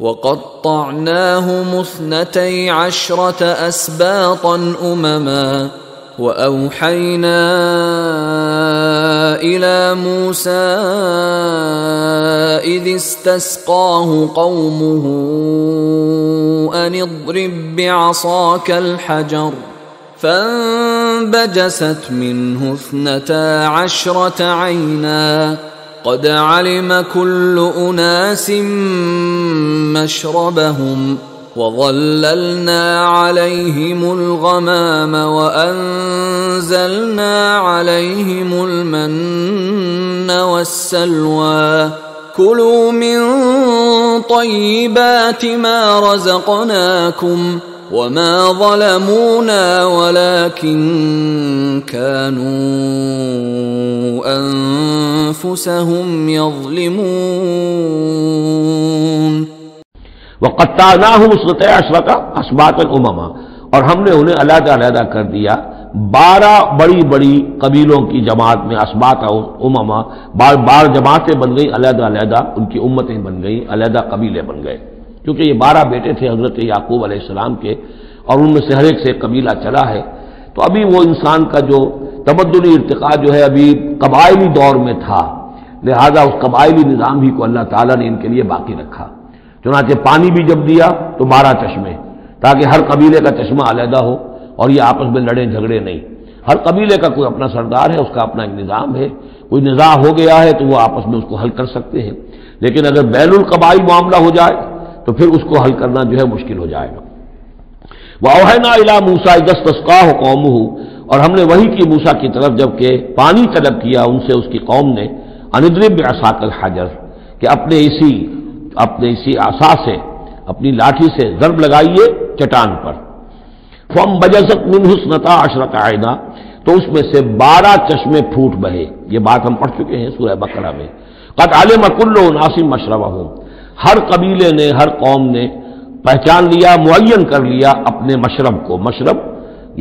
وقطعناهم 12 أسباطا أمما وأوحينا إلى موسى إذ استسقاه قومه أن اضرب بعصاك الحجر فانبجست منه 12 عينا قد علم كل أناس مشربهم وظللنا عليهم الغمام وأنزلنا عليهم المن والسلوى كلوا من طيبات ما رزقناكم وما ظلمونا ولكن كانوا أنفسهم يظلمون وقطعناهم 12 اسباطا امما، اور ہم نے انہیں علیحدہ علیحدہ کر دیا 12 بڑی بڑی قبیلوں کی جماعت میں، اسباط امما، بار جماعتیں بن گئی علیحدہ علیحدہ، ان کی امتیں بن گئی، علیحدہ قبیلے بن گئے، کیونکہ یہ 12 بیٹے تھے حضرت یعقوب علیہ السلام کے، اور ان میں سے ہر ایک سے قبیلہ چلا ہے۔ تو ابھی وہ انسان کا جو تمدنی ارتقاء جو ہے ابھی قبائلی دور میں تھا، لہذا اس قبائلی نظام ہی کو اللہ تعالیٰ نے ان کے لیے باقی رکھا۔ چنانچہ پانی بھی جب دیا تو 12 چشمے، تاکہ ہر قبیلے کا چشمہ علیحدہ ہو اور یہ آپس میں لڑیں جھگڑے نہیں۔ ہر قبیلے کا کوئی اپنا سردار ہے، اس کا اپنا ایک نظام ہے، کوئی نزاع ہو گیا ہے تو وہ آپس میں اس کو حل کر سکتے ہیں، لیکن اگر بین القبائی معاملہ ہو جائے تو پھر اس کو حل کرنا جو ہے مشکل ہو جائے گا۔ وَأَوْحَيْنَا إِلَىٰ مُوسَىٰ إِذِ اسْتَسْقَاهُ قَوْمُهُ، اور ہم نے وحی کی موسیٰ کی طرف جب کہ پانی طلب کیا ان سے اس کی قوم نے، أَنِ اضْرِب بِعَصَاكَ الْحَجَرَ، کہ اپنے اسی عصا سے، اپنی لاٹھی سے ضرب لگائیے چٹان پر۔ فَانبَجَسَتْ مِنْهُ 12 عَيْنًا، تو اس میں سے 12 چشمے پھوٹ بہے۔ یہ بات ہم پڑھ چکے ہیں سورہ بقرہ میں۔ قَدْ عَلِمَ كُلُّ أُنَاسٍ مَشْرَبَهُمْ، ہر قبیلے نے، ہر قوم نے پہچان لیا، معین کر لیا اپنے مشرب کو۔ مشرب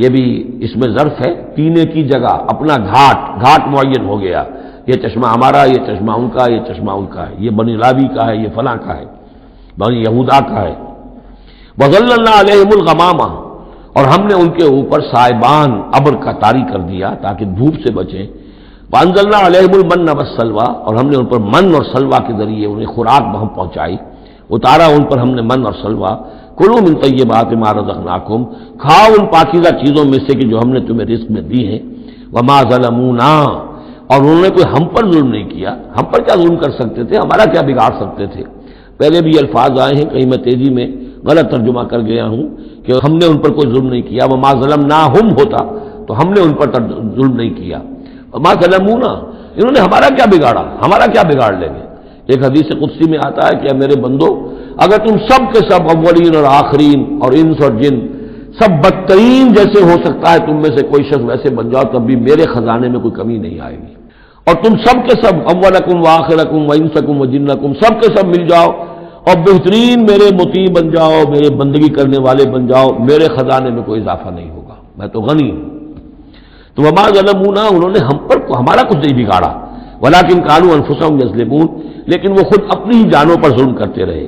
یہ بھی اس میں ظرف ہے، پینے کی جگہ، اپنا گھاٹ معین ہو گیا، یہ چشمہ ہمارا، یہ چشمہ ان کا، یہ چشمہ ان کا ہے، یہ بنی لاوی کا ہے، یہ فلاں کا ہے، بنی یہودا کا ہے۔ وَظَلَّلْنَا عَلَيْهِمُ الْغَمَامَ، اور ہم نے ان کے اوپر سائبان ابر کا طاری کر دیا تاکہ دھوپ سے بچیں۔ وَأَنزَلْنَا عَلَيْهِمُ الْمَنَّ وَالسَّلْوَىٰ، اور ہم نے ان پر من اور سلوہ کے ذریعے انہیں خوراک بہم پہنچائی، اتارا ان پر ہم نے من اور سلوہ۔ کلوا من طیبات ما رزقناکم، کھاؤ ان پاکیزہ چیزوں میں سے کہ جو ہم نے تمہیں رزق میں دی ہیں۔ وما ظلمونا، اور انہوں نے کوئی ہم پر ظلم نہیں کیا، ہم پر کیا ظلم کر سکتے تھے، ہمارا کیا بگاڑ سکتے تھے۔ پہلے بھی یہ الفاظ آئے ہیں، کہیں میں تیزی میں غلط ترجمہ کر گیا ہوں کہ ہم نے ان پر کوئی ظلم نہیں کیا، وما ظلمناہم ہوتا تو ہم نے ان پر ظلم نہیں کیا۔ وما ظلمونا، انہوں نے ہمارا کیا بگاڑا، ہمارا کیا بگاڑ لیں گے۔ ایک حدیث قدسی میں آتا ہے کہ میرے بندو، اگر تم سب کے سب اولین اور آخرین اور انس اور جن سب بدترین جیسے ہو سکتا ہے تم میں سے کوئی شخص ویسے بن جاؤ تب بھی میرے خزانے میں کوئی کمی نہیں آئے گی، اور تم سب کے سب اولکم وآخرکم وانسکم وجنکم سب کے سب مل جاؤ اور بہترین میرے مطیع بن جاؤ، میرے بندگی کرنے والے بن جاؤ، میرے خزانے میں کوئی اضافہ نہیں ہوگا، میں تو غنی ہوں۔ تو وما ظلمونا، انہوں نے ہم پر ہمارا کچھ نہیں بگاڑا، ولکن کانوا انفسہم یظلمون، لیکن وہ خود اپنی ہی جانوں پر ظلم کرتے رہے۔